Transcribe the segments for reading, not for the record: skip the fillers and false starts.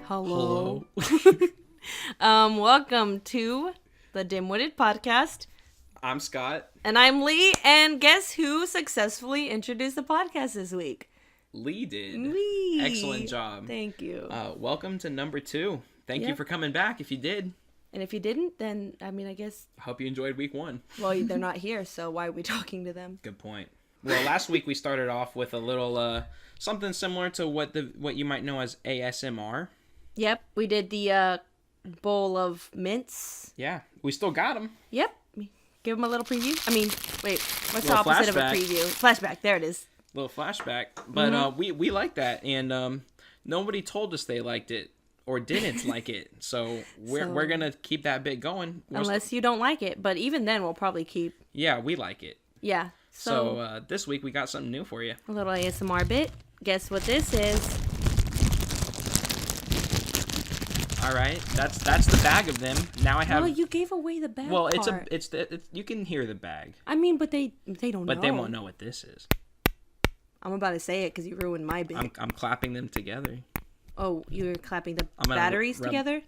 Hello. Welcome to the Dim-Witted podcast. I'm Scott. And I'm Lee. And guess who successfully introduced the podcast this week? Lee did. Lee. Excellent job. Thank you. Welcome to number 2. Thank you for coming back if you did. And if you didn't, then, I guess... Hope you enjoyed week 1. Well, they're not here, so why are we talking to them? Good point. Well, last week we started off with a little, something similar to what you might know as ASMR. Yep, we did the bowl of mints. Yeah, we still got them. Yep. Give them a little preview. Wait, what's the opposite of a preview? Flashback, there it is. Little flashback. But we like that, and nobody told us they liked it or didn't like it. So we're going to keep that bit going. Unless you don't like it, but even then we'll probably keep... Yeah, we like it. Yeah. So this week we got something new for you. A little ASMR bit. Guess what this is? All right, that's the bag of them. Now I have. Well, you gave away the bag. Well, part. it's you can hear the bag. But they don't know. But they won't know what this is. I'm about to say it because you ruined my bit. I'm clapping them together. Oh, you're clapping the batteries together?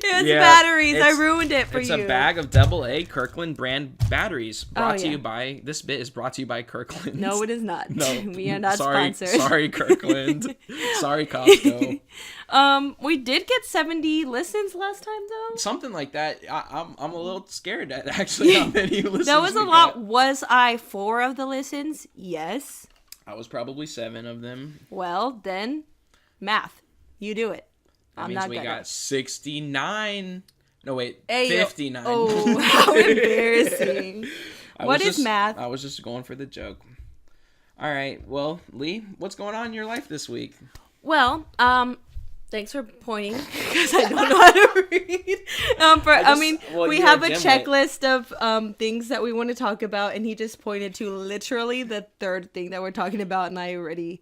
It's batteries. I ruined it for you. It's a bag of AA Kirkland brand batteries. This bit is brought to you by Kirkland. No, it is not. No. We are not sponsored. Sorry, Kirkland. Sorry, Costco. We did get 70 listens last time, though. Something like that. I'm a little scared at actually how many listens that was a lot. Was I 4 of the listens? Yes. I was probably 7 of them. Well, then, math. You do it. That means we got 69. No, wait, 59. Oh, how embarrassing. What is math? I was just going for the joke. All right. Well, Lee, what's going on in your life this week? Well, thanks for pointing because I don't know how to read. We have a checklist of things that we want to talk about, and he just pointed to literally the third thing that we're talking about, and I already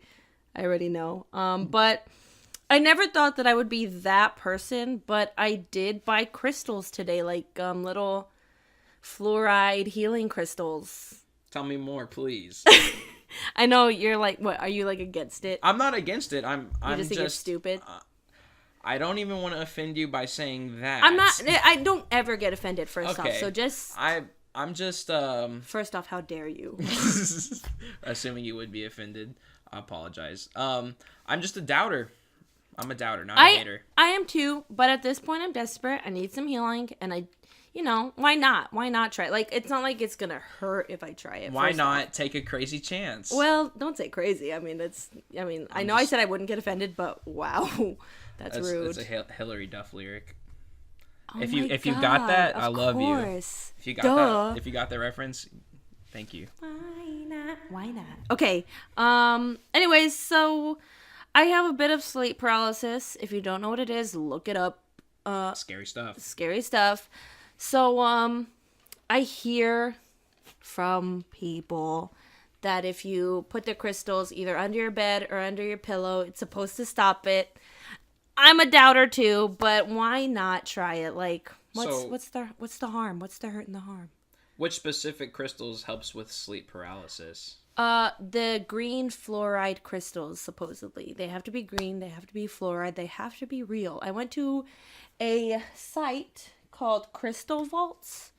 know. But I never thought that I would be that person, but I did buy crystals today, like little fluoride healing crystals. Tell me more, please. I know you're like, what? Are you like against it? I'm not against it. I'm just think it's stupid. I don't even want to offend you by saying that. I'm not. I don't ever get offended. First off, so just. I'm just. First off, how dare you? Assuming you would be offended, I apologize. I'm just a doubter. I'm a doubter, not a hater. I am too, but at this point, I'm desperate. I need some healing, and why not? Why not try? Like, it's not like it's gonna hurt if I try it. Why not take a crazy chance? Well, don't say crazy. I said I wouldn't get offended, but wow, that's rude. It's a Hillary Duff lyric. Oh if you got that, I love you. If you got if you got the reference, thank you. Why not? Okay. Anyways, so I have a bit of sleep paralysis. If you don't know what it is, look it up. Scary stuff. So, I hear from people that if you put the crystals either under your bed or under your pillow, it's supposed to stop it. I'm a doubter too, but why not try it? Like, what's the harm? What's the hurt and the harm? Which specific crystals helps with sleep paralysis? The green fluoride crystals, supposedly. They have to be green, they have to be fluoride, they have to be real. I went to a site called Crystal Vaults,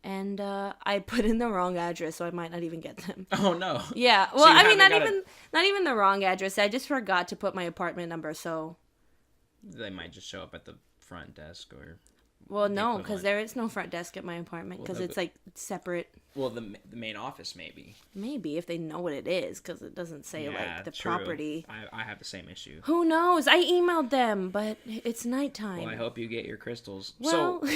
and I put in the wrong address, so I might not even get them. Oh no. Yeah. Well, not even the wrong address. I just forgot to put my apartment number, so they might just show up at the front desk or. Well, no, because there is no front desk at my apartment because it's like separate. Well, the main office maybe. Maybe if they know what it is, because it doesn't say like the property. I have the same issue. Who knows? I emailed them, but it's nighttime. Well, I hope you get your crystals. Well, so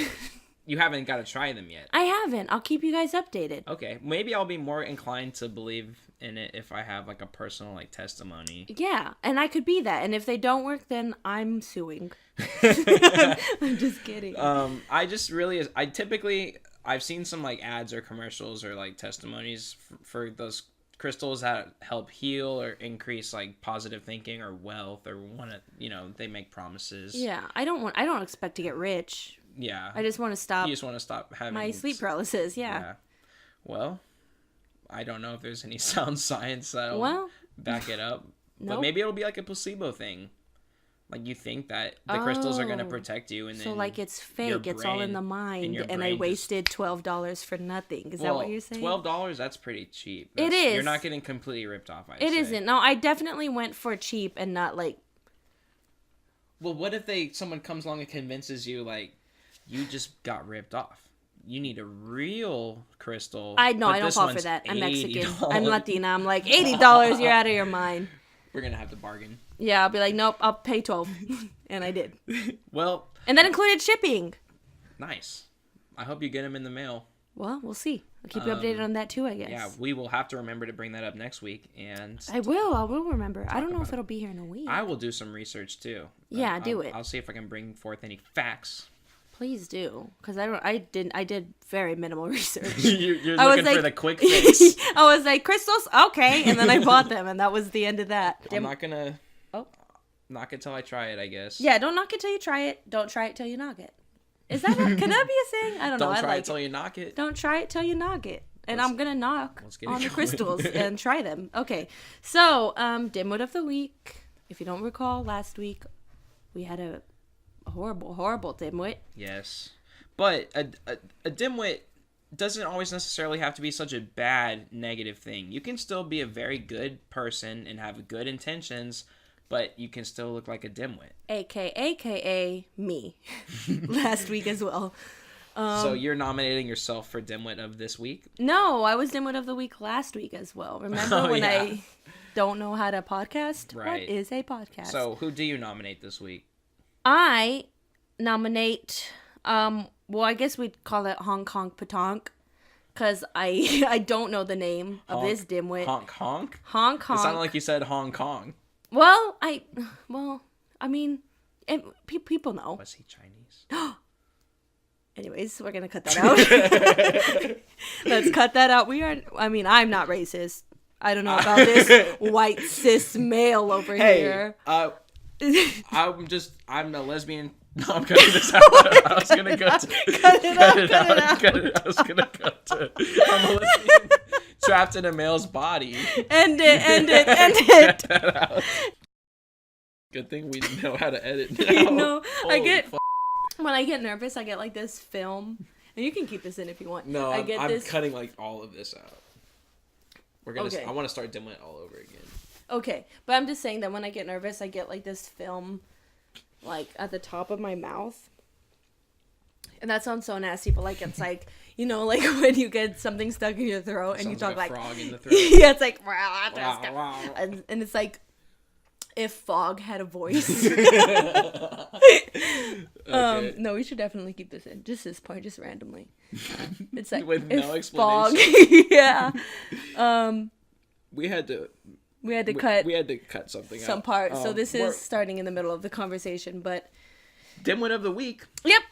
you haven't got to try them yet. I haven't. I'll keep you guys updated. Okay, maybe I'll be more inclined to believe in it if I have like a personal like testimony. Yeah, and I could be that. And if they don't work, then I'm suing. I'm just kidding. I've seen some like ads or commercials or like testimonies for those crystals that help heal or increase like positive thinking or wealth or they make promises. Yeah, I don't expect to get rich. Yeah. I just want to stop. You just want to stop having my sleep paralysis. Yeah. Well, I don't know if there's any sound science that'll back it up. But maybe it'll be like a placebo thing. Like, you think that the crystals are going to protect you, and then... So, like, it's fake. It's all in the mind, and I wasted $12 for nothing. Is that what you're saying? $12, that's pretty cheap. It is. You're not getting completely ripped off, It isn't. No, I definitely went for cheap and not, like... Well, what if someone comes along and convinces you, like, you just got ripped off? You need a real crystal. I don't fall for that. I'm Mexican. I'm Latina. I'm like, $80, you're out of your mind. We're going to have to bargain. Yeah, I'll be like, nope, I'll pay $12. And I did. Well. And that included shipping. Nice. I hope you get them in the mail. Well, we'll see. I'll keep you updated on that too, I guess. Yeah, we will have to remember to bring that up next week. And I will remember. I don't know if it'll be here in a week. I will do some research too. Yeah, do it. I'll see if I can bring forth any facts. Please do, because I did very minimal research. You're looking for the quick fix. I was like, crystals, okay, and then I bought them, and that was the end of that. I'm not gonna knock it till I try it, I guess. Yeah, don't knock it till you try it. Don't try it till you knock it. Is that can that be a saying? I don't know. Don't try it till you knock it. Don't try it till you knock it. And I'm gonna knock on the crystals and try them. Okay, so Dim-Wit of the week. If you don't recall, last week we had a horrible dimwit. Yes, but a dimwit doesn't always necessarily have to be such a bad negative thing. You can still be a very good person and have good intentions, but you can still look like a dimwit. AKA me. Last week as well. So you're nominating yourself for Dimwit of this week? No, I was Dimwit of the week last week as well. Remember when I don't know how to podcast? Right. What is a podcast? So who do you nominate this week? I nominate, well, I guess we'd call it Hong Kong Patonk, because I don't know the name of this dimwit. Honk honk? Honk honk. It sounded like you said Hong Kong. Well, I mean, people know. Was he Chinese? Anyways, we're going to cut that out. Let's cut that out. I'm not racist. I don't know about this white cis male over here. I'm a lesbian. No, I'm cutting this out. I was gonna cut it out. I was gonna cut it. I'm a lesbian trapped in a male's body. End it. Good thing we know how to edit now. No, when I get nervous, I get like this film, and you can keep this in if you want. No, I'm cutting like all of this out. I want to start Dimwit all over again. Okay, but I'm just saying that when I get nervous, I get like this film, like at the top of my mouth, and that sounds so nasty. But like it's like like when you get something stuck in your throat and you talk like frog in the throat. Yeah, it's like and it's like if fog had a voice. Okay. No, we should definitely keep this in. Just this part, just randomly. It's like with no explanation. Fog, yeah. We had to cut something some out. part. So this is starting in the middle of the conversation, but Dimwit of the week. Yep.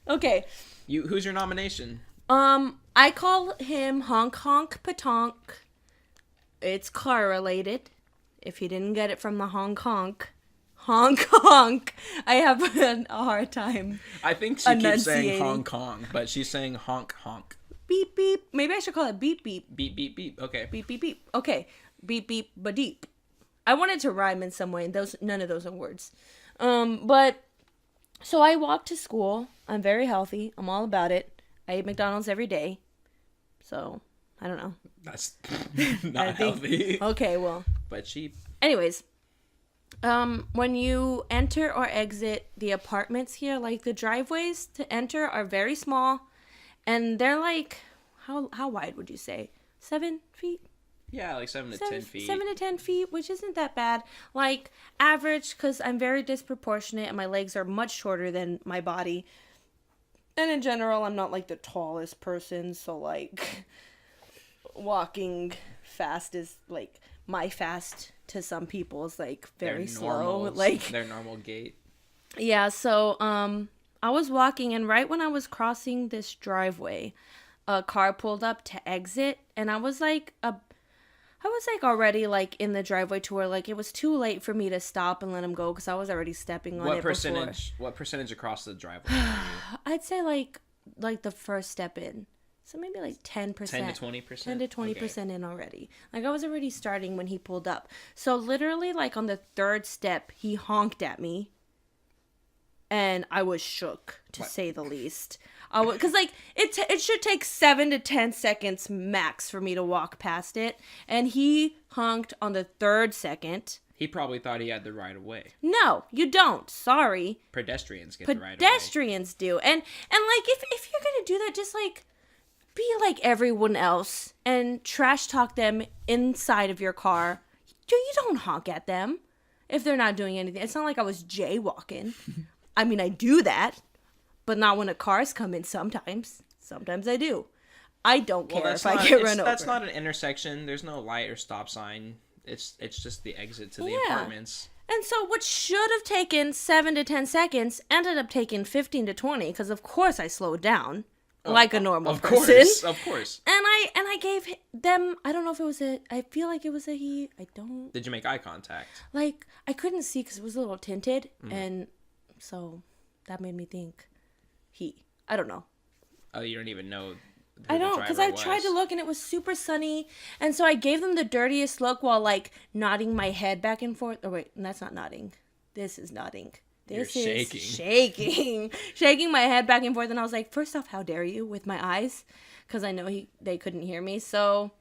Okay. Who's your nomination? I call him Honk Honk Patonk. It's car related. If you didn't get it from the honk honk, I have a hard time. I think she keeps saying Hong Kong, but she's saying honk honk. Beep beep. Maybe I should call it beep beep. Beep beep beep. Okay. Beep beep beep. Okay. Beep beep ba deep. I wanted to rhyme in some way, and none of those are words. But so I walk to school. I'm very healthy. I'm all about it. I eat McDonald's every day. So I don't know. That's not healthy. Okay, well. But cheap. Anyways, when you enter or exit the apartments here, like the driveways to enter are very small, and they're like, how wide would you say? 7 feet? Yeah, like 7 to 10 feet. 7 to 10 feet, which isn't that bad. Like average, because I'm very disproportionate and my legs are much shorter than my body. And in general, I'm not like the tallest person, so like walking fast is like my fast to some people is like very slow. Like their normal gait. Yeah, so I was walking, and right when I was crossing this driveway, a car pulled up to exit, and I was like already like in the driveway to where like it was too late for me to stop and let him go because I was already stepping on it before. What percentage across the driveway? I'd say like the first step in. So maybe like 10%. 10 to 20%? 10 to 20% in already. Like, I was already starting when he pulled up. So literally, like, on the third step, he honked at me. And I was shook, to say the least. Because, like, it should take 7 to 10 seconds max for me to walk past it. And he honked on the third second. He probably thought he had the right of way. No, you don't. Sorry. Pedestrians get the right of way. Pedestrians do. And like, if you're going to do that, just, like, be like everyone else and trash talk them inside of your car. You don't honk at them if they're not doing anything. It's not like I was jaywalking. I mean, I do that, but not when the cars come in sometimes. Sometimes I do. I don't care if I get run over. That's not an intersection. There's no light or stop sign. It's just the exit to the apartments. And so what should have taken 7 to 10 seconds ended up taking 15 to 20 because, of course, I slowed down like a normal person. Of course. And I gave them, I don't know if it was I feel like it was a he. I don't. Did you make eye contact? Like, I couldn't see because it was a little tinted. And so that made me think he. I don't know. Oh, you don't even know. I don't, because I tried to look and it was super sunny. And so I gave them the dirtiest look while, like, nodding my head back and forth. Oh, wait, that's not nodding. This is nodding. This is shaking. Shaking my head back and forth. And I was like, first off, how dare you with my eyes? Because I know they couldn't hear me. So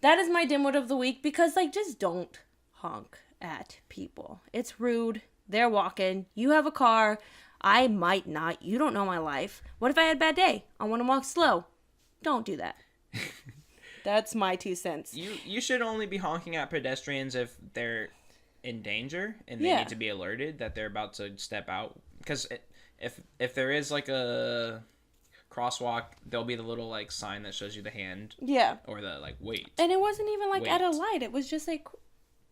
that is my dimwit of the week. Because, like, just don't honk at people. It's rude. They're walking. You have a car. I might not. You don't know my life. What if I had a bad day? I want to walk slow. Don't do that. That's my 2 cents. You should only be honking at pedestrians if they're in danger and they need to be alerted that they're about to step out. Because if there is like a crosswalk, there'll be the little like sign that shows you the hand. Yeah. Or the like wait. And it wasn't even like at a light. It was just like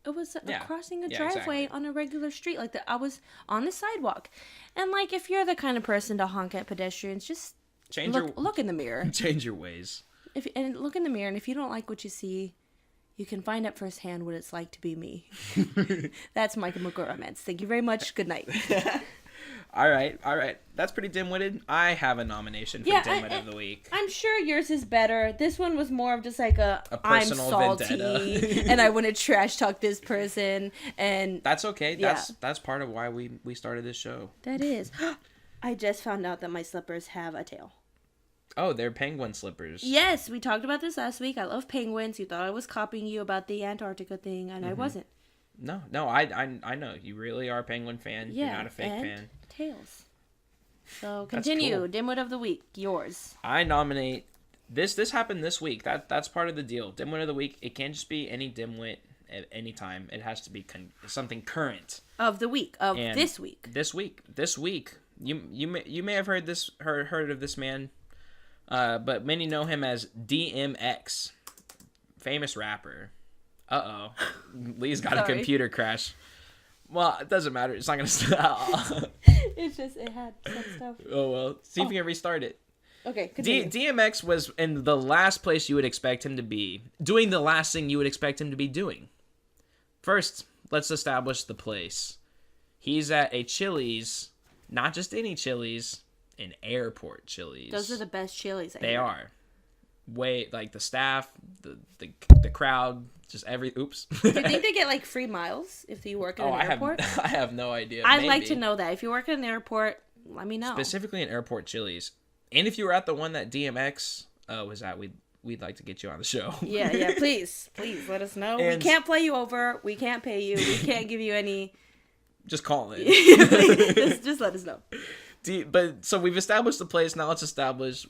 it was crossing a driveway exactly. on a regular street. Like I was on the sidewalk. And like if you're the kind of person to honk at pedestrians, just look in the mirror. Change your ways. And look in the mirror, and if you don't like what you see, you can find out firsthand what it's like to be me. That's Michael McGormans. Thank you very much. Good night. All right. That's pretty dim-witted. I have a nomination for Dim-Wit of the Week. I'm sure yours is better. This one was more of just like a personal I'm salty vendetta. And I want to trash talk this person. And that's okay. That's part of why we started this show. That is. I just found out that my slippers have a tail. Oh, they're penguin slippers. Yes, we talked about this last week. I love penguins. You thought I was copying you about the Antarctica thing, and I wasn't. No, I know. You really are a penguin fan. Yeah, you're not a fake fan. Tails. So continue. Cool. Dimwit of the week. Yours. I nominate this. This happened this week. That's part of the deal. Dimwit of the week. It can't just be any dimwit at any time. It has to be something current. Of the week. And this week. This week. You may have heard of this man. But many know him as DMX, famous rapper. Uh-oh. Lee's got a computer crash. Well, it doesn't matter. It's not going to stop. It had some stuff. Oh, well. See if you can restart it. Okay, continue. DMX was in the last place you would expect him to be, doing the last thing you would expect him to be doing. First, let's establish the place. He's at a Chili's, not just any Chili's, an airport Chili's. Those are the best Chili's. They are. Like the staff, the crowd, just oops. Do you think they get like free miles if you work at an airport? I have no idea. I'd like to know that. If you work at an airport, let me know. Specifically an airport Chili's. And if you were at the one that DMX was at, we'd like to get you on the show. Yeah, please let us know. We can't play you over. We can't pay you. We can't give you any. Just call in. just let us know. But so we've established the place. Now let's establish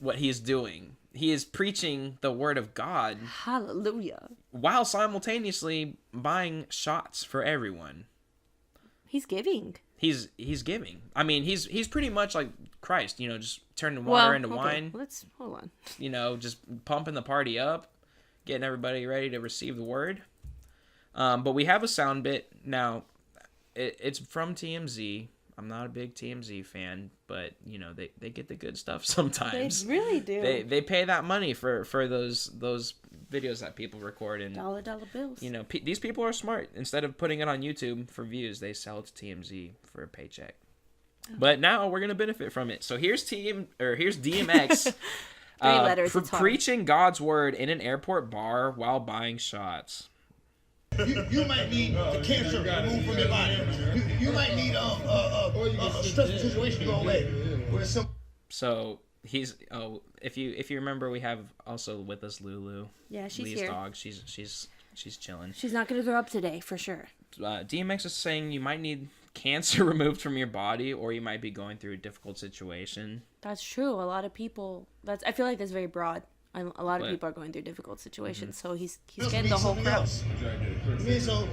what he's doing. He is preaching the word of God. Hallelujah. While simultaneously buying shots for everyone. He's giving. He's giving. I mean, he's pretty much like Christ, just turning water into wine. Let's hold on. Just pumping the party up, getting everybody ready to receive the word. But we have a sound bit now. It's from TMZ. I'm not a big TMZ fan, but they get the good stuff sometimes. They really do. They pay that money for those videos that people record, and dollar bills. These people are smart. Instead of putting it on YouTube for views, they sell it to TMZ for a paycheck. Oh. But now we're gonna benefit from it. So here's DMX 3 letters. It's hard. Preaching God's word in an airport bar while buying shots. You might need the cancer removed from your body. You might need a stressful situation to go away. So he's if you remember, we have also with us Lulu. Yeah, she's Lee's here. dog. She's chilling. She's not gonna throw up today for sure. DMX is saying you might need cancer removed from your body, or you might be going through a difficult situation. That's true. A lot of people. I feel like that's very broad. A lot of people are going through difficult situations, so he's getting the whole crowd. So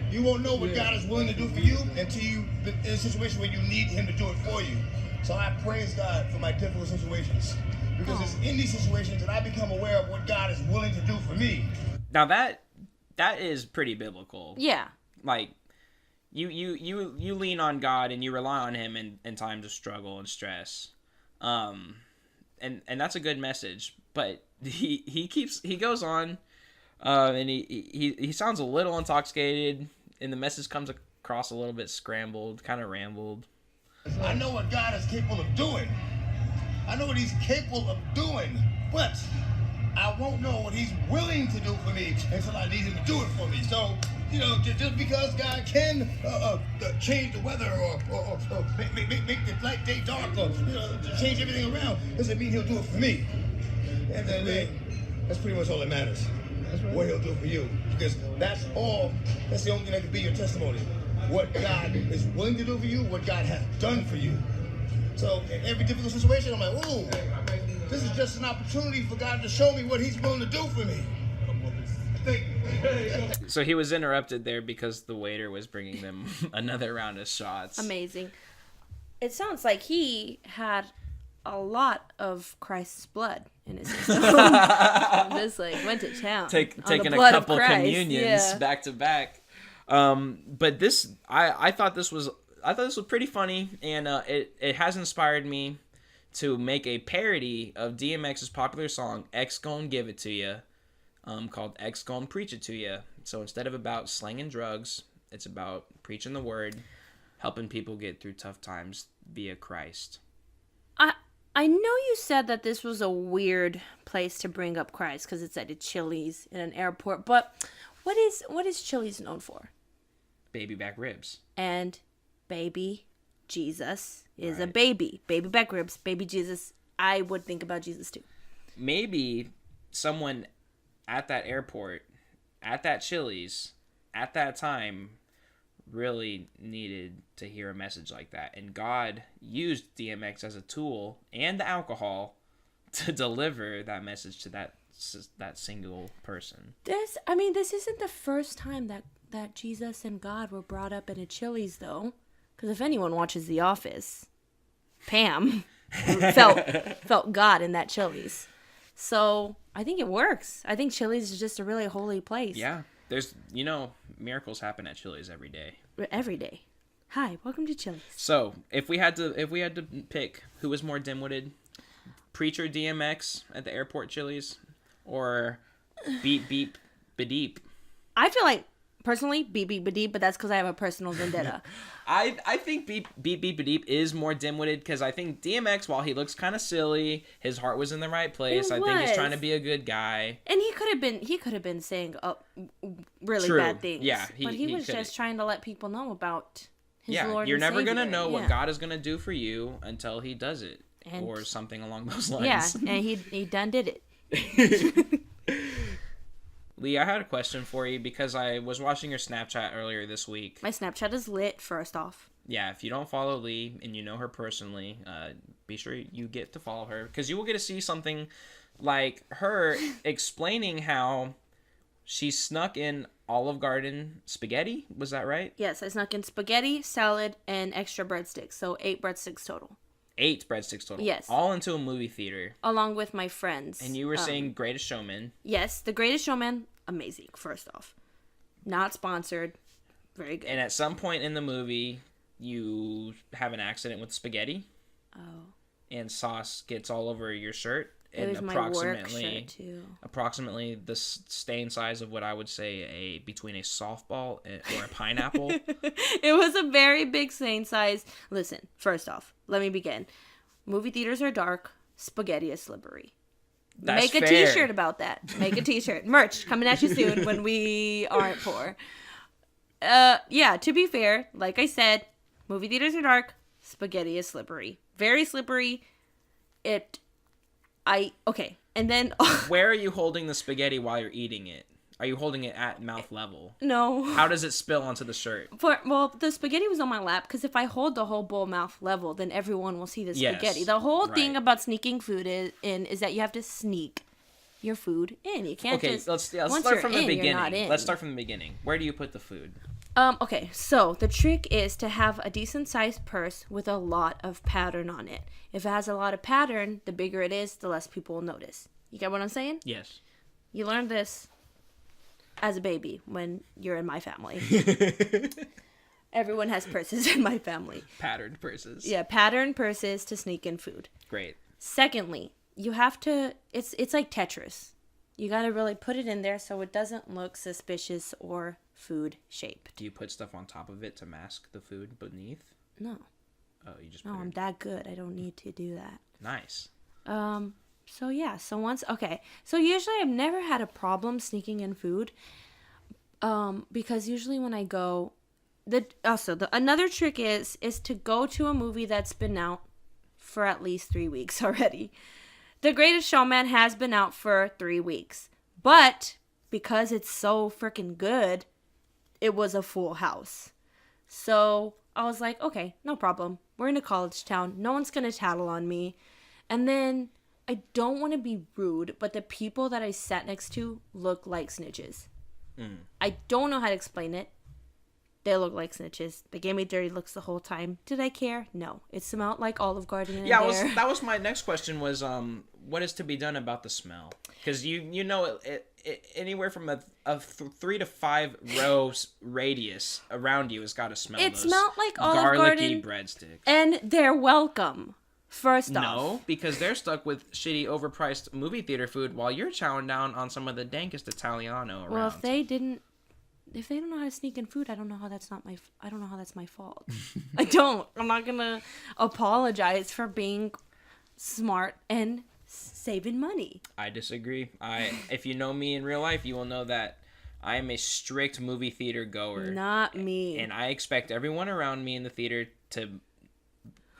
you won't know what God is willing to do for you until you in a situation where you need Him to do it for you. So I praise God for my difficult situations, because it's in these situations that I become aware of what God is willing to do for me. Now that is pretty biblical. Yeah. Like you lean on God and you rely on Him in times of struggle and stress. And that's a good message, but he goes on, and he sounds a little intoxicated, and the message comes across a little bit scrambled, kind of rambled. I know what God is capable of doing. I know what He's capable of doing, but I won't know what He's willing to do for me until I need Him to do it for me. So, just because God can change the weather or make the light day dark or change everything around, doesn't mean He'll do it for me. And then that's pretty much all that matters. What He'll do for you, because that's the only thing that can be your testimony. What God is willing to do for you, what God has done for you. So in every difficult situation, I'm like, ooh, this is just an opportunity for God to show me what He's willing to do for me. So he was interrupted there because the waiter was bringing them another round of shots. Amazing. It sounds like he had a lot of Christ's blood in his system. Just went to town. Taking a couple communions back to back. But this, I thought this was pretty funny, and it has inspired me to make a parody of DMX's popular song "X Gon' Give It To Ya," called "X Gon' Preach It To Ya." So instead of about slanging drugs, it's about preaching the word, helping people get through tough times via Christ. I know you said that this was a weird place to bring up Christ because it's at a Chili's in an airport, but what is Chili's known for? Baby back ribs. And baby Jesus is a baby. Baby back ribs, baby Jesus. I would think about Jesus too. Maybe someone at that airport, at that Chili's, at that time, really needed to hear a message like that. And God used DMX as a tool and the alcohol to deliver that message to that single person. This isn't the first time that Jesus and God were brought up in a Chili's, though. Because if anyone watches The Office, Pam felt God in that Chili's. So I think it works. I think Chili's is just a really holy place. Yeah. There's, miracles happen at Chili's every day. Every day. Hi, welcome to Chili's. So, if we had to pick who was more dim-witted, Preacher DMX at the airport Chili's, or Beep Beep Badeep? I feel like, personally, Beep Beep Badeep, but that's because I have a personal vendetta. I think Beep Beep Badeep is more dim-witted, because I think DMX, while he looks kind of silly, his heart was in the right place. I think he's trying to be a good guy. And he could have been saying really bad things. Yeah, but he was just trying to let people know about his Lord you're and never Savior. gonna know what God is gonna do for you until He does it, or something along those lines. Yeah, and he done did it. Lee, I had a question for you because I was watching your Snapchat earlier this week. My Snapchat is lit, first off. Yeah, if you don't follow Lee and you know her personally, be sure you get to follow her, because you will get to see something like her explaining how she snuck in Olive Garden spaghetti. Was that right? Yes, I snuck in spaghetti, salad, and extra breadsticks. So 8 breadsticks total. 8 breadsticks total. Yes. All into a movie theater. Along with my friends. And you were saying Greatest Showman. Yes, The Greatest Showman, amazing, first off. Not sponsored. Very good. And at some point in the movie, you have an accident with spaghetti. Oh. And sauce gets all over your shirt. It was my work shirt, too. Approximately the stain size of what I would say between a softball or a pineapple. It was a very big stain size. Listen, first off, let me begin. Movie theaters are dark. Spaghetti is slippery. That's Make a fair. t-shirt about that. Make a t-shirt. Merch coming at you soon when we aren't poor. Yeah, to be fair, like I said, movie theaters are dark. Spaghetti is slippery. Very slippery. Okay. And then... Where are you holding the spaghetti while you're eating it? Are you holding it at mouth level? No. How does it spill onto the shirt? Well, the spaghetti was on my lap, because if I hold the whole bowl mouth level, then everyone will see the spaghetti. The whole thing about sneaking food is that you have to sneak your food in. You can't let's start from the beginning. Let's start from the beginning. Where do you put the food? Okay, so the trick is to have a decent-sized purse with a lot of pattern on it. If it has a lot of pattern, the bigger it is, the less people will notice. You get what I'm saying? Yes. You learned this as a baby when you're in my family. Everyone has purses in my family. Patterned purses. Yeah, patterned purses to sneak in food. Great. Secondly, you have to, it's like Tetris. You got to really put it in there so it doesn't look suspicious or food shaped. Do you put stuff on top of it to mask the food beneath? No. Oh, you just No, I'm that good. I don't need to do that. Nice. So yeah, so usually I've never had a problem sneaking in food, because usually when I go, another trick is to go to a movie that's been out for at least 3 weeks already. The Greatest Showman has been out for 3 weeks, but because it's so freaking good, it was a full house. So I was like, okay, no problem. We're in a college town. No one's gonna tattle on me. And then I don't want to be rude, but the people that I sat next to look like snitches. I don't know how to explain it. They look like snitches. They gave me dirty looks the whole time. Did I care? No. It smelled like Olive Garden in there. That was my next question was, what is to be done about the smell? Because you know it anywhere from a 3 to 5 rows radius around you has got to smell. It smelled like Olive garlicky Garden breadsticks. And they're welcome. First off. No, because they're stuck with shitty, overpriced movie theater food while you're chowing down on some of the dankest Italiano around. Well, if they don't know how to sneak in food, I don't know how that's my fault. I don't. I'm not gonna apologize for being smart and saving money. I disagree. If you know me in real life, you will know that I am a strict movie theater goer. Not me. And I expect everyone around me in the theater to...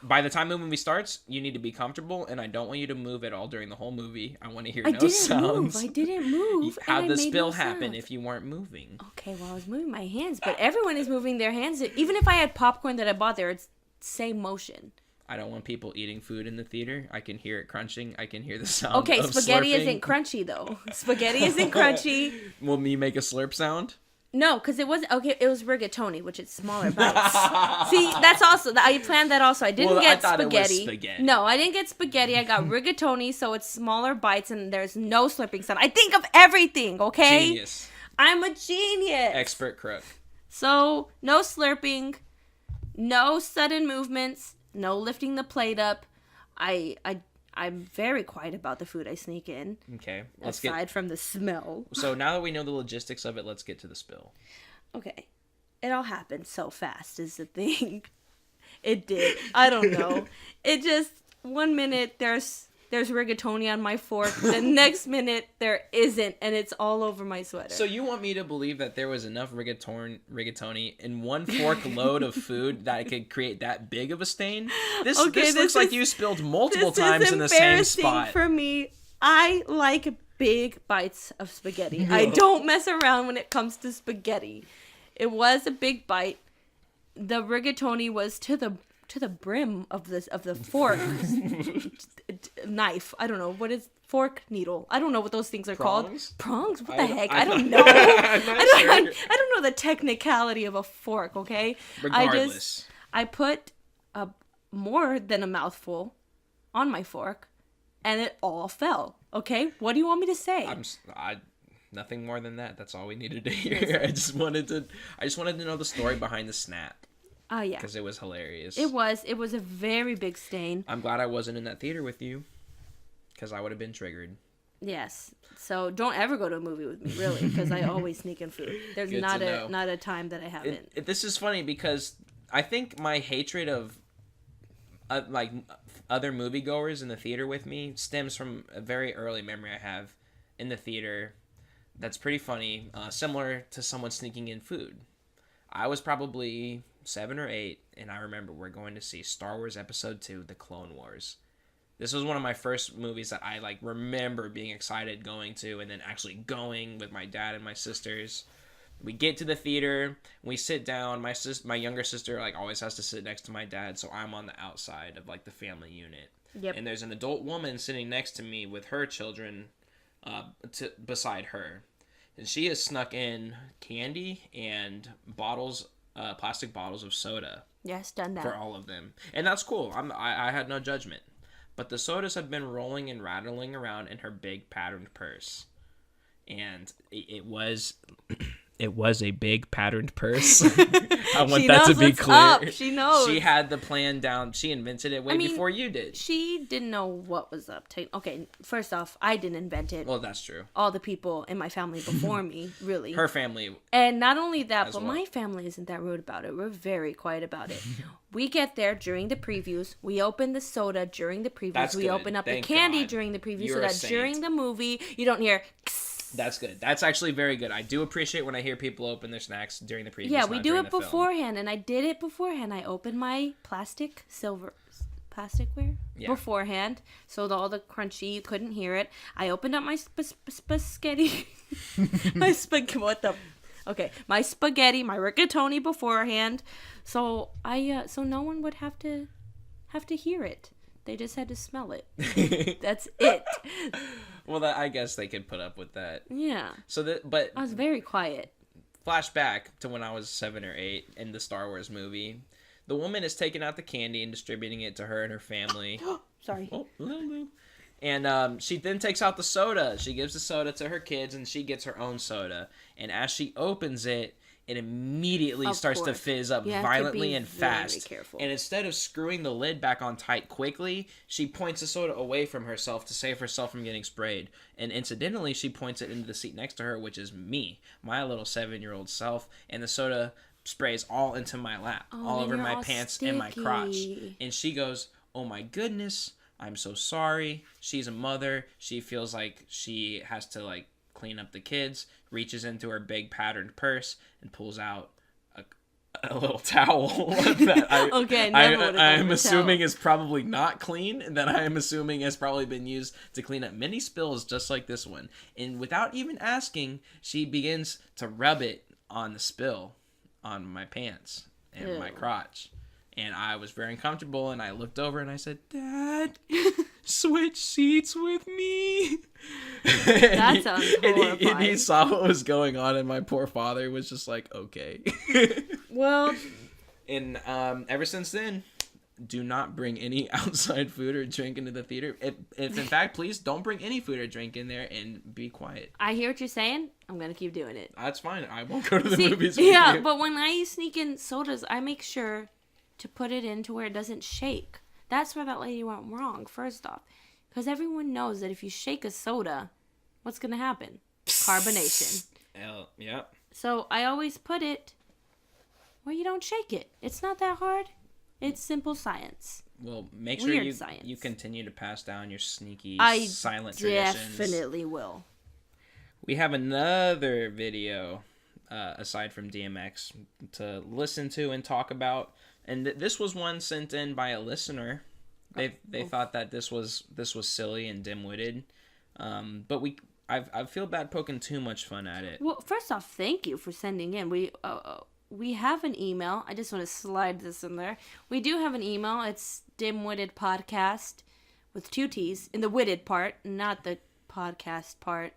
By the time the movie starts, you need to be comfortable, and I don't want you to move at all during the whole movie. I want to hear no sounds. I didn't move. How'd the spill happen if you weren't moving? Okay, well, I was moving my hands, but everyone is moving their hands. Even if I had popcorn that I bought there, it's same motion. I don't want people eating food in the theater. I can hear it crunching. I can hear the sound of spaghetti slurping. Isn't crunchy, though. Spaghetti isn't crunchy. Will me make a slurp sound? No, because it was rigatoni, which is smaller bites. See, that's also I planned that also. I didn't get spaghetti. It was spaghetti. No, I didn't get spaghetti. I got rigatoni, so it's smaller bites and there's no slurping sound. I think of everything, okay? Genius. I'm a genius. Expert crook. So, no slurping, no sudden movements, no lifting the plate up. I'm very quiet about the food I sneak in. Okay. Aside from the smell. So now that we know the logistics of it, let's get to the spill. Okay. It all happened so fast is the thing. It did. I don't know. It just, 1 minute there's rigatoni on my fork. The next minute there isn't, and it's all over my sweater. So you want me to believe that there was enough rigatoni in one fork load of food that it could create that big of a stain? This looks like you spilled multiple times in the same spot. For me, I like big bites of spaghetti. I don't mess around when it comes to spaghetti. It was a big bite. The rigatoni was to the brim of the fork knife. I don't know what is fork needle. I don't know what those things are called. Prongs? What the heck? I don't know. I don't know the technicality of a fork. Okay. Regardless, I put more than a mouthful on my fork, and it all fell. Okay. What do you want me to say? Nothing more than that. That's all we needed to hear. I just wanted to know the story behind the snap. Oh, yeah. Because it was hilarious. It was a very big stain. I'm glad I wasn't in that theater with you. Because I would have been triggered. Yes. So don't ever go to a movie with me, really. Because I always sneak in food. There's not a time that I haven't. This is funny because I think my hatred of like other moviegoers in the theater with me stems from a very early memory I have in the theater that's pretty funny, similar to someone sneaking in food. I was probably 7 or 8, and I remember we're going to see Star Wars Episode 2, The Clone Wars. This was one of my first movies that I like remember being excited going to, and then actually going with my dad and my sisters. We get to the theater, we sit down. My younger sister like always has to sit next to my dad, so I'm on the outside of like the family unit. Yep. And there's an adult woman sitting next to me with her children beside her. And she has snuck in candy and bottles, plastic bottles of soda. Yes, done that. For all of them. And that's cool. I had no judgment. But the sodas have been rolling and rattling around in her big patterned purse. And it was a big patterned purse. I want that to be clear. Up. She knows. She had the plan down. She invented it before you did. She didn't know what was up. Okay, first off, I didn't invent it. Well, that's true. All the people in my family before me, really. Her family. And not only that, but my family isn't that rude about it. We're very quiet about it. We get there during the previews. We open the soda during the previews. That's we good. open up Thank the candy God. during the previews You're so a that saint. during the movie, you don't hear... That's good. That's actually very good. I do appreciate when I hear people open their snacks during the previews. Yeah, we do it film. beforehand, and I did it beforehand. I opened my plasticware beforehand, so all the crunchy, you couldn't hear it. I opened up my spaghetti, my spaghetti, my rigatoni beforehand, so so no one would have to hear it. They just had to smell it. That's it. Well, I guess they could put up with that. Yeah. But I was very quiet. Flashback to when I was 7 or 8 in the Star Wars movie. The woman is taking out the candy and distributing it to her and her family. Sorry. Oh, and she then takes out the soda. She gives the soda to her kids, and she gets her own soda. And as she opens it, it immediately starts to fizz up violently and fast. Careful. And instead of screwing the lid back on tight quickly, she points the soda away from herself to save herself from getting sprayed. And incidentally, she points it into the seat next to her, which is me, my little 7-year-old self. And the soda sprays all into my lap, all over my pants and my crotch. And she goes, "Oh my goodness, I'm so sorry." She's a mother. She feels like she has to like clean up the kids, reaches into her big patterned purse and pulls out a little towel that I'm assuming is probably not clean, and that I am assuming has probably been used to clean up many spills just like this one. And without even asking, she begins to rub it on the spill on my pants and my crotch. And I was very uncomfortable, and I looked over and I said, "Dad, switch seats with me." That sounds horrifying. And he saw what was going on, and my poor father was just like, "Okay." Well. And ever since then, do not bring any outside food or drink into the theater. If in fact, please don't bring any food or drink in there, and be quiet. I hear what you're saying. I'm going to keep doing it. That's fine. I won't go to the movies with you. Yeah, but when I sneak in sodas, I make sure to put it into where it doesn't shake. That's where that lady went wrong, first off. Because everyone knows that if you shake a soda, what's going to happen? Carbonation. Yeah. So I always put it where you don't shake it. It's not that hard. It's simple science. Well, make sure you continue to pass down your sneaky, silent traditions. I definitely will. We have another video, aside from DMX, to listen to and talk about. And this was one sent in by a listener. They thought that this was silly and dim-witted, but I feel bad poking too much fun at it. Well, first off, thank you for sending in. We have an email. I just want to slide this in there. We do have an email. It's Dim-Witted Podcast with 2 T's in the witted part, not the podcast part.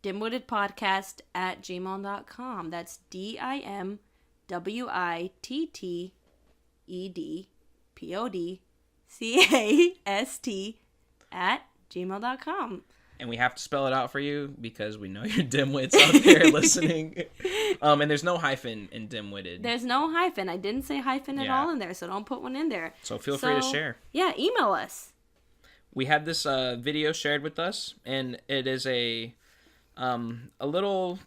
Dimwittedpodcast @gmail.com. That's DIMWITTEDPODCAST @gmail.com. And we have to spell it out for you because we know you're dimwits out there listening. And there's no hyphen in dim-witted. There's no hyphen. I didn't say hyphen at all in there, so don't put one in there. So feel free to share. Yeah, email us. We had this video shared with us, and it is a little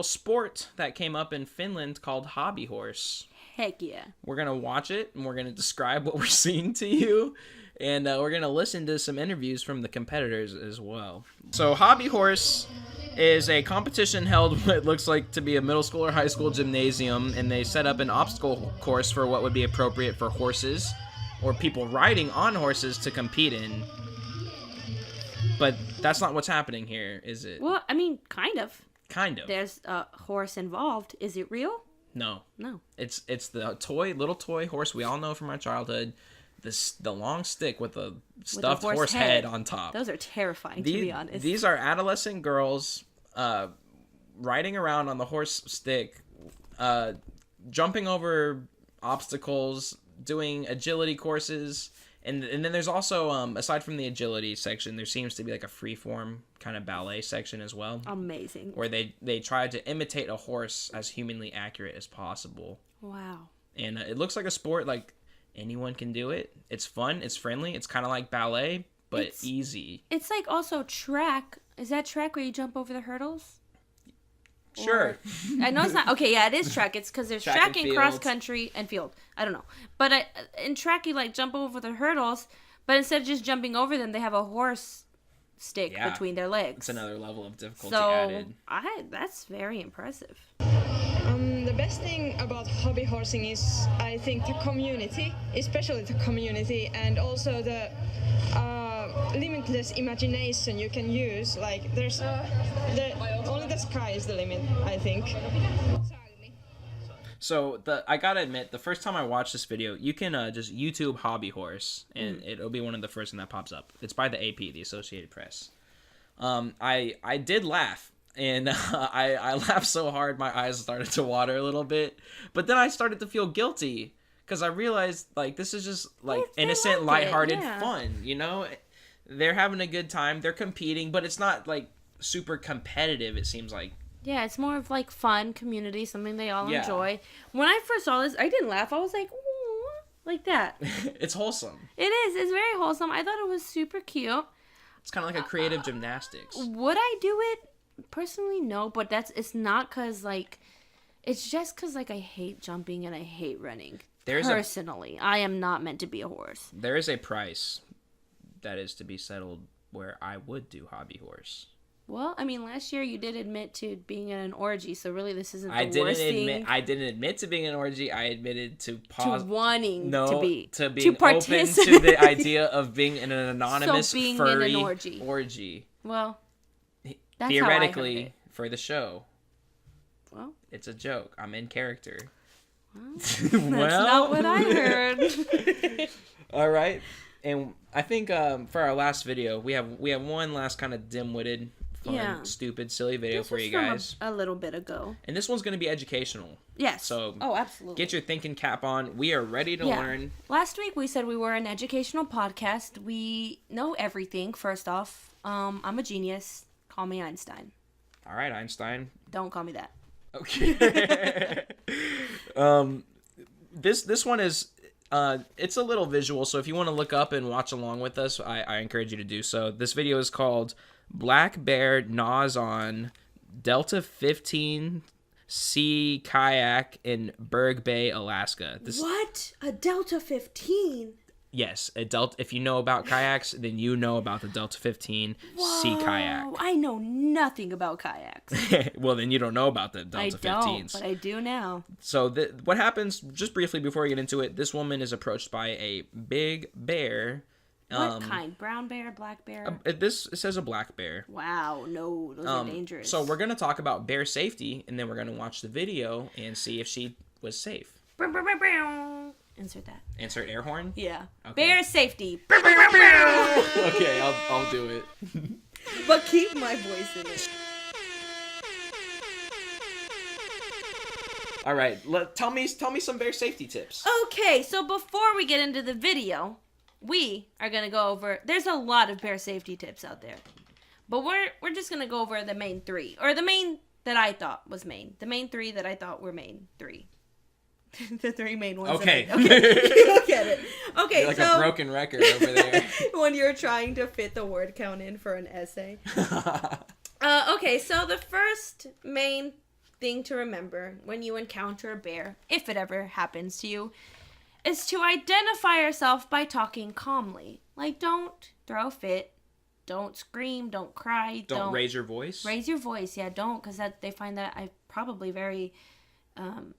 sport that came up in Finland called hobby horse. Heck yeah. We're going to watch it, and we're going to describe what we're seeing to you. And we're going to listen to some interviews from the competitors as well. So Hobby Horse is a competition held what looks like to be a middle school or high school gymnasium, and they set up an obstacle course for what would be appropriate for horses or people riding on horses to compete in. But that's not what's happening here, is it? Well, I mean, kind of. Kind of. There's a horse involved. Is it real? No. No. It's the little toy horse we all know from our childhood. The long stick with a stuffed horse head on top. Those are terrifying, to be honest. These are adolescent girls riding around on the horse stick, jumping over obstacles, doing agility courses. And then there's also, aside from the agility section, there seems to be like a freeform kind of ballet section as well. Amazing. Where they try to imitate a horse as humanly accurate as possible. Wow. And it looks like a sport like anyone can do it. It's fun. It's friendly. It's kind of like ballet, but it's easy. It's like also track. Is that track where you jump over the hurdles? Sure. I know it's not. Okay, yeah, it is track. It's because there's track and cross country and field. I don't know. But in track, you like jump over the hurdles, but instead of just jumping over them, they have a horse stick between their legs. It's another level of difficulty added. That's very impressive. The best thing about hobby horsing is, I think, the community, especially the community, and also the limitless imagination you can use. Like, only the sky is the limit, I think. So I gotta admit, the first time I watched this video, you can just YouTube hobby horse, and it'll be one of the first thing that pops up. It's by the AP, the Associated Press. I did laugh. And I laughed so hard my eyes started to water a little bit. But then I started to feel guilty because I realized, like, this is just, like, innocent, lighthearted fun, you know? They're having a good time. They're competing, but it's not, like, super competitive, it seems like. Yeah, it's more of, like, fun, community, something they all enjoy. When I first saw this, I didn't laugh. I was like, ooh, like that. It's wholesome. It is. It's very wholesome. I thought it was super cute. It's kind of like a creative gymnastics. Would I do it? Personally, no, but it's not because, like, it's just because, like, I hate jumping and I hate running. Personally, I am not meant to be a horse. There is a price that is to be settled where I would do hobby horse. Well, I mean, last year you did admit to being in an orgy, so really this isn't the worst thing. I didn't admit to being in an orgy. I admitted to wanting to be. To being open to the idea of being in an anonymous furry in an orgy. Well, that's theoretically, how I heard it. for the show. Well, it's a joke. I'm in character. Well, that's not what I heard. All right. And I think for our last video, we have one last kind of dim-witted, fun, stupid, silly video for you guys. A little bit ago. And this one's going to be educational. Yes. So absolutely. Get your thinking cap on. We are ready to learn. Last week we said we were an educational podcast. We know everything, first off. I'm a genius. Call me Einstein. All right, Einstein. Don't call me that. Okay. This one is it's a little visual, so if you want to look up and watch along with us, I encourage you to do so. This video is called Black Bear Gnaws on Delta 15 Sea Kayak in Berg Bay, Alaska. What? A Delta 15? Yes, a Delta. If you know about kayaks, then you know about the Delta 15 Sea Kayak. I know nothing about kayaks. Well, then you don't know about the Delta 15s. I don't, but I do now. So what happens, just briefly before we get into it, this woman is approached by a big bear. What kind? Brown bear? Black bear? It says a black bear. Wow, no, those are dangerous. So we're going to talk about bear safety, and then we're going to watch the video and see if she was safe. Insert that. Insert air horn? Yeah. Okay. Bear safety. Okay, I'll do it. But keep my voice in it. All right, tell me some bear safety tips. Okay, so before we get into the video, we are going to go over, there's a lot of bear safety tips out there. But we're just going to go over the main three, or the main that I thought was main. The main three that I thought were main three. The three main ones. Okay. You get it. Okay, you're like a broken record over there. When you're trying to fit the word count in for an essay. Okay, so the first main thing to remember when you encounter a bear, if it ever happens to you, is to identify yourself by talking calmly. Like, don't throw a fit. Don't scream. Don't cry. Don't raise your voice. Raise your voice. Yeah, don't, because they find that probably very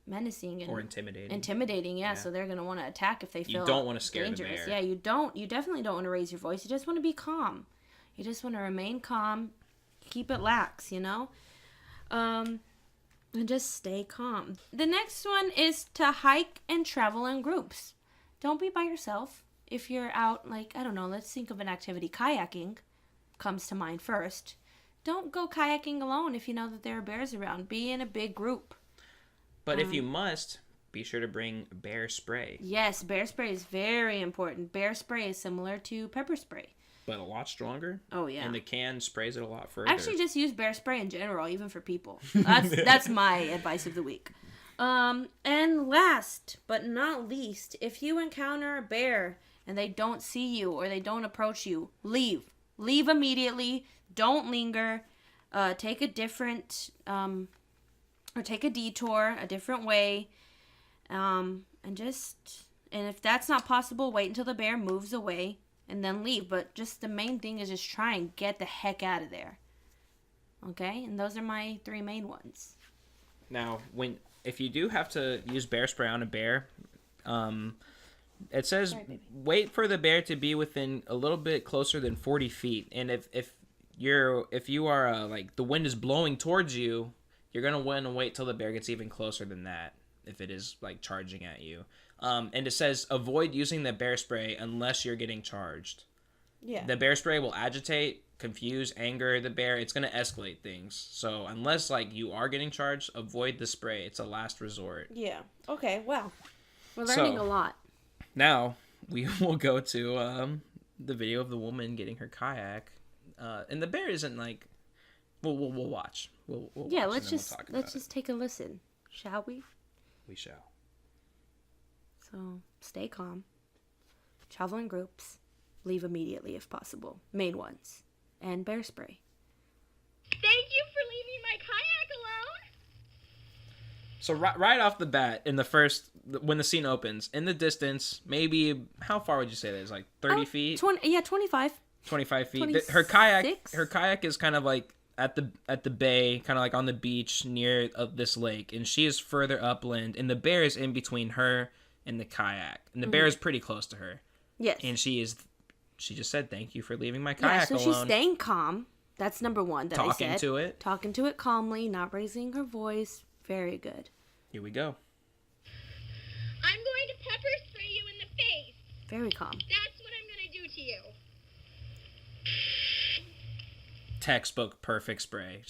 menacing and or intimidating. Intimidating, yeah. So they're gonna want to attack if they feel. You don't want to scare dangerous. the bear. Yeah, you don't. You definitely don't want to raise your voice. You just want to be calm. You just want to remain calm. Keep it lax. And just stay calm. The next one is to hike and travel in groups. Don't be by yourself. If you're out, like, I don't know, let's think of an activity. Kayaking comes to mind first. Don't go kayaking alone if you know that there are bears around. Be in a big group. But if you must, be sure to bring bear spray. Yes, bear spray is very important. Bear spray is similar to pepper spray. But a lot stronger. Oh, yeah. And the can sprays it a lot further. Actually, just use bear spray in general, even for people. That's my advice of the week. And last but not least, if you encounter a bear and they don't see you or they don't approach you, leave. Leave immediately. Don't linger. Take a different, or take a detour, a different way. And if that's not possible, wait until the bear moves away. And then leave. But just the main thing is just try and get the heck out of there. Okay? And those are my 3 main ones. Now, if you do have to use bear spray on a bear, it says wait for the bear to be within a little bit closer than 40 feet. And if you are like the wind is blowing towards you, you're going to want to wait till the bear gets even closer than that if it is like charging at you. And it says avoid using the bear spray unless you're getting charged. Yeah. The bear spray will agitate, confuse, anger the bear. It's going to escalate things. So unless like you are getting charged, avoid the spray. It's a last resort. Yeah. Okay. Wow. We're learning a lot. Now we will go to the video of the woman getting her kayak. And the bear isn't like. We'll watch. We'll yeah. Watch, Let's just take a listen, shall we? We shall. So, stay calm. Travel in groups. Leave immediately if possible. Main ones. And bear spray. Thank you for leaving my kayak alone. So right off the bat, when the scene opens, in the distance, maybe, how far would you say that is? Like 30 feet? 25. 25 feet. 26? Her kayak is kind of like at the bay, kind of like on the beach near this lake, and she is further upland, and the bear is in between her and the kayak, and the bear is pretty close to her. Yes. And she just said, "Thank you for leaving my kayak alone." So she's staying calm. That's number one. Talking to it calmly, not raising her voice. Very good. Here we go. I'm going to pepper spray you in the face. Very calm. That's what I'm going to do to you. Textbook perfect spray.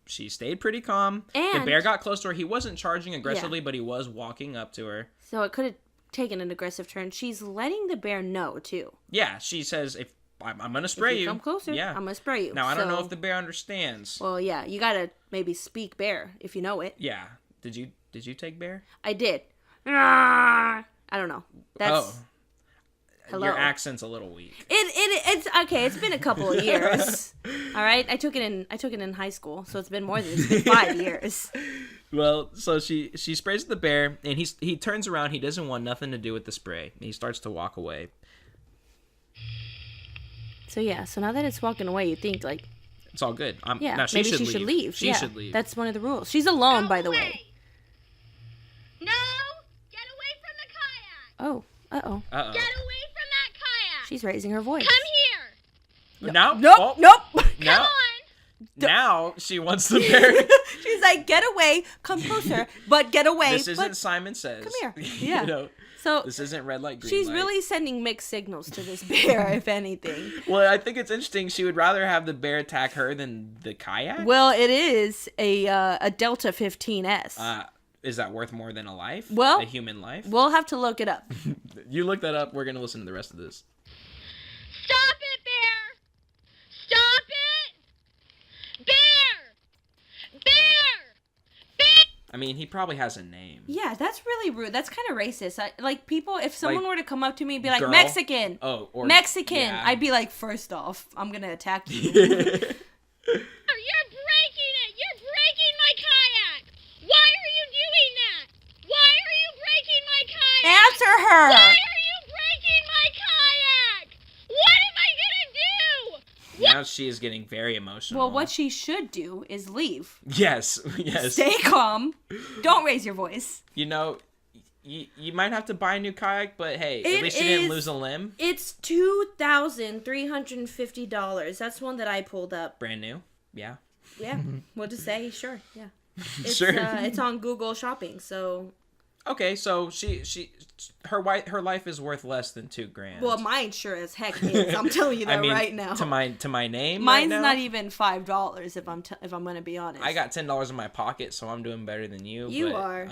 She stayed pretty calm. And the bear got close to her. He wasn't charging aggressively, but he was walking up to her. So it could have taken an aggressive turn. She's letting the bear know, too. Yeah, she says, "If I'm going to spray you. Come closer. Yeah. I'm going to spray you." Now, I don't know if the bear understands. Well, yeah, you got to maybe speak bear if you know it. Yeah. Did you take bear? I did. I don't know. Hello. Your accent's a little weak. It's okay. It's been a couple of years. All right. I took it in high school, so it's been 5 years. Well, so she sprays the bear, and he turns around. He doesn't want nothing to do with the spray. He starts to walk away. So now that it's walking away, you think like it's all good. Now maybe she should leave. She should leave. That's one of the rules. She's alone, Go by the away. way. No, get away from the kayak. Oh, uh-oh. Get away from that kayak. She's raising her voice. Come here. Nope. Nope. Come on. Now she wants the bear. She's like, get away, come closer, but get away. This isn't Simon Says. Come here. Yeah. So this isn't red light, green she's light. really sending mixed signals to this bear, if anything. Well, I think it's interesting. She would rather have the bear attack her than the kayak. Well, it is a Delta 15S. Is that worth more than a life? Well, a human life? We'll have to look it up. You look that up. We're going to listen to the rest of this. Stop it, bear! Stop it! Bear! Bear! I mean, he probably has a name. Yeah, that's really rude. That's kind of racist. Like, people, if someone were to come up to me and be like, girl? Mexican. Oh, or Mexican. Yeah. I'd be like, first off, I'm going to attack you. You're breaking it! You're breaking my her. Why are you breaking my kayak? What am I gonna do? Now she is getting very emotional. Well, what she should do is leave. Yes. Stay calm. Don't raise your voice. You know, you might have to buy a new kayak, but hey, at least you didn't lose a limb. It's $2,350. That's one that I pulled up. Brand new. Yeah. Yeah. We'll just say sure. Yeah. It's, Sure. It's on Google Shopping, so. Okay, so her life is worth less than $2,000. Well, mine sure as heck is. I'm telling you that right now. To my name. Mine's right now, not even $5 if I'm gonna be honest. I got $10 in my pocket, so I'm doing better than you. You but, are.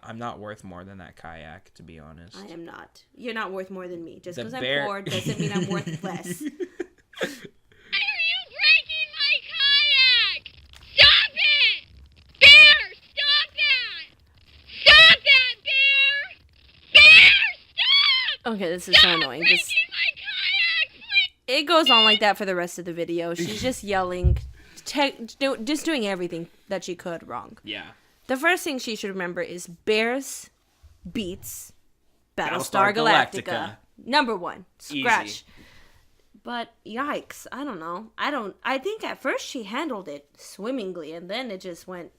I'm not worth more than that kayak, to be honest. I am not. You're not worth more than me. Just The because I'm bear- poor doesn't mean I'm worth less. Why are you breaking my kayak? Stop it! Bear, stop that! Stop that, Bear! Bear, stop! Okay, this is Stop so annoying. breaking my kayak, please! It goes on like that for the rest of the video. She's just yelling, just doing everything that she could wrong. Yeah. The first thing she should remember is Bears beats Battlestar Battlestar Galactica. Galactica. Number 1. Scratch. Easy. But yikes, I don't know. I think at first she handled it swimmingly, and then it just went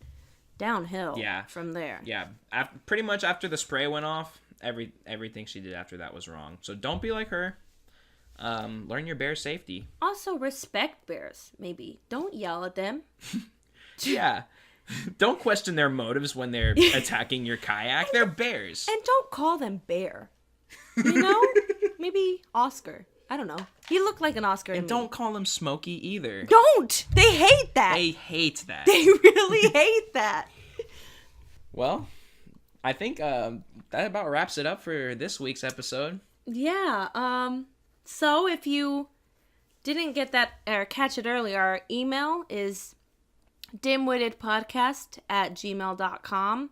downhill from there. Yeah. Pretty much after the spray went off, everything she did after that was wrong. So don't be like her. Learn your bear safety. Also, respect bears, maybe. Don't yell at them. Yeah. Don't question their motives when they're attacking your kayak. They're bears. And don't call them bear. You know? Maybe Oscar. I don't know. He looked like an Oscar. And don't call them Smokey either. Don't! They hate that. They hate that. They really hate that. Well, I think that about wraps it up for this week's episode. Yeah. So if you didn't get that or catch it earlier, our email is dimwittedpodcast@gmail.com.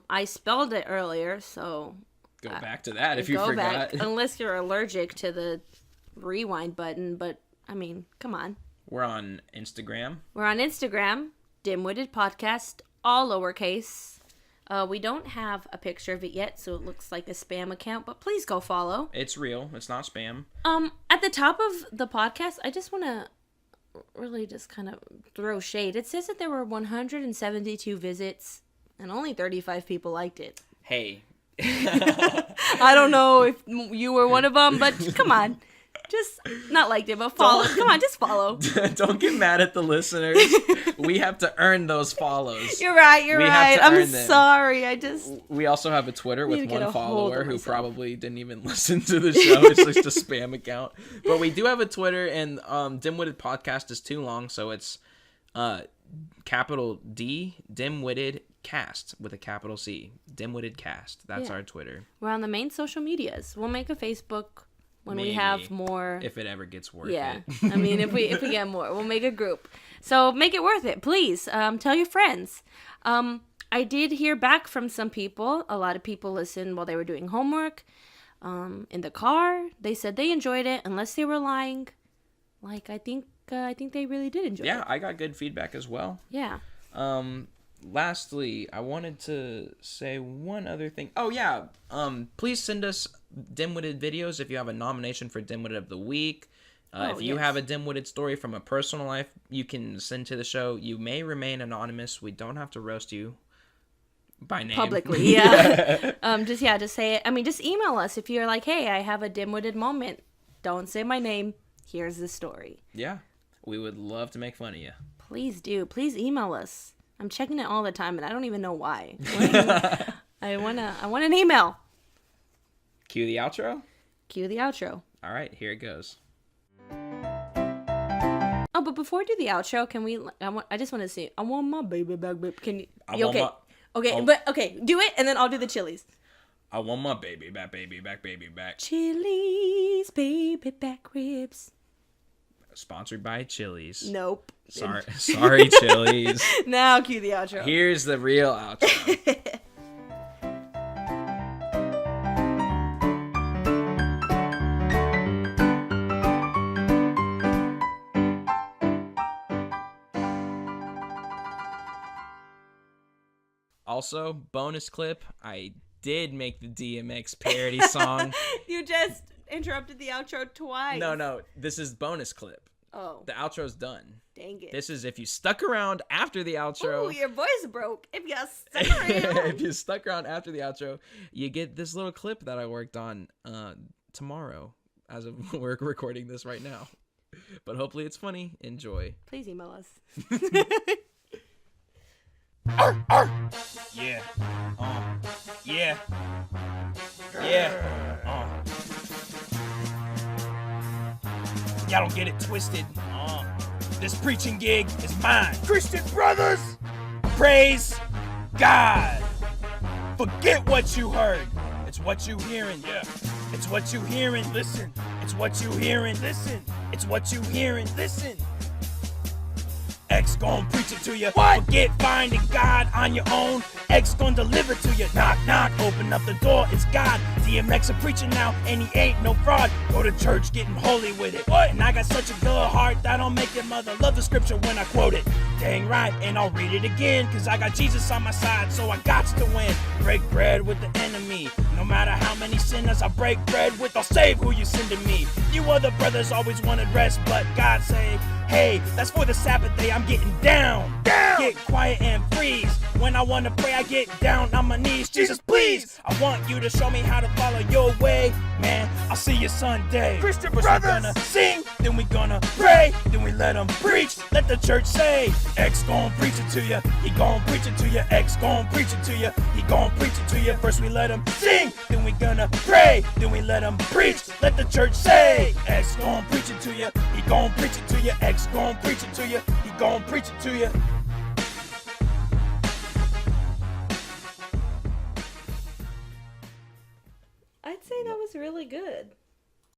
I spelled it earlier, so Go back to that if you go forgot. back unless you're allergic to the rewind button. But I mean, come on. We're on Instagram. We're on Instagram, Dim-Witted Podcast, all lowercase. We don't have a picture of it yet, so it looks like a spam account, but please go follow. It's real. It's not spam. At the top of the podcast, I just want to really just kind of throw shade. It says that there were 172 visits and only 35 people liked it. Hey. I don't know if you were one of them, but come on. Just not liked it, but follow. Come on, just follow. Don't get mad at the listeners. We have to earn those follows. You're right. We have to I'm earn them. sorry. We also have a Twitter Need with to get one a hold follower of who myself. probably didn't even listen to the show. It's just a spam account. But we do have a Twitter, and Dim-Witted Podcast is too long, so it's capital D, Dim-Witted Cast with a capital C. Dim-Witted Cast. That's our Twitter. We're on the main social medias. We'll make a Facebook when we Maybe, have more. If it ever gets worth Yeah, it. I mean, if we get more, we'll make a group. So make it worth it, please. Tell your friends. I did hear back from some people. A lot of people listened while they were doing homework, in the car. They said they enjoyed it, unless they were lying. Like I think they really did enjoy it. Yeah, I got good feedback as well. Yeah. Lastly, I wanted to say one other thing. Oh yeah, please send us Dim-Witted videos if you have a nomination for Dim-Witted of the Week. If you have a Dim-Witted story from a personal life, you can send to the show. You may remain anonymous. We don't have to roast you by name. Publicly, yeah. Just say it. I mean, just email us if you're like, hey, I have a Dim-Witted moment. Don't say my name. Here's the story. Yeah, we would love to make fun of you. Please do. Please email us. I'm checking it all the time, and I don't even know why. I want an email. Cue the outro. Cue the outro. All right, here it goes. Oh, but before we do the outro, can we? I just want to see. I want my baby back, babe. Can you? Okay. Okay, do it, and then I'll do the Chili's. I want my baby back, baby back, baby back. Chili's baby back ribs. Sponsored by Chili's. Nope. Sorry, Chili's. Now cue the outro. Here's the real outro. Also, bonus clip, I did make the DMX parody song. You just interrupted the outro twice. No. This is bonus clip. Oh. The outro's done. Dang it. This is if you stuck around after the outro. Ooh, your voice broke. If you stuck around. If you stuck around after the outro, you get this little clip that I worked on tomorrow as of we're recording this right now. But hopefully it's funny. Enjoy. Please email us. Yeah. Y'all don't get it twisted. This preaching gig is mine. Christian brothers, praise God. Forget what you heard. It's what you hearing. Yeah. It's what you hearing. Listen. It's what you hearing. Listen. It's what you hearing. Listen. X gon' preach it to you. What? Forget finding God on your own. X gon' deliver to you. Knock, knock, open up the door. It's God. DMX a preaching now, and he ain't no fraud. Go to church getting holy with it. What? And I got such a good heart that I'll make your mother love the scripture when I quote it. Dang right, and I'll read it again, cause I got Jesus on my side, so I got to win. Break bread with the enemy. No matter how many sinners I break bread with, I'll save who you send to me. You other brothers always wanted rest, but God say, hey, that's for the Sabbath day, I'm getting down. Get quiet and freeze. When I wanna pray, I get down on my knees. Jesus, please, I want you to show me how to follow your way. Man, I'll see you Sunday. Christian brothers. We're gonna sing, then we gonna pray, then we let them preach. Let the church say, X gon' preach it to you. He gon' preach it to you. X gon' preach it to you. He gon' preach it to you. First we let him sing, then we gonna pray, then we let him preach. Let the church say, X gon' preach it to you. He gon' preach it to you. X gon' preach it to you. He gon' preach it to you. I'd say that was really good.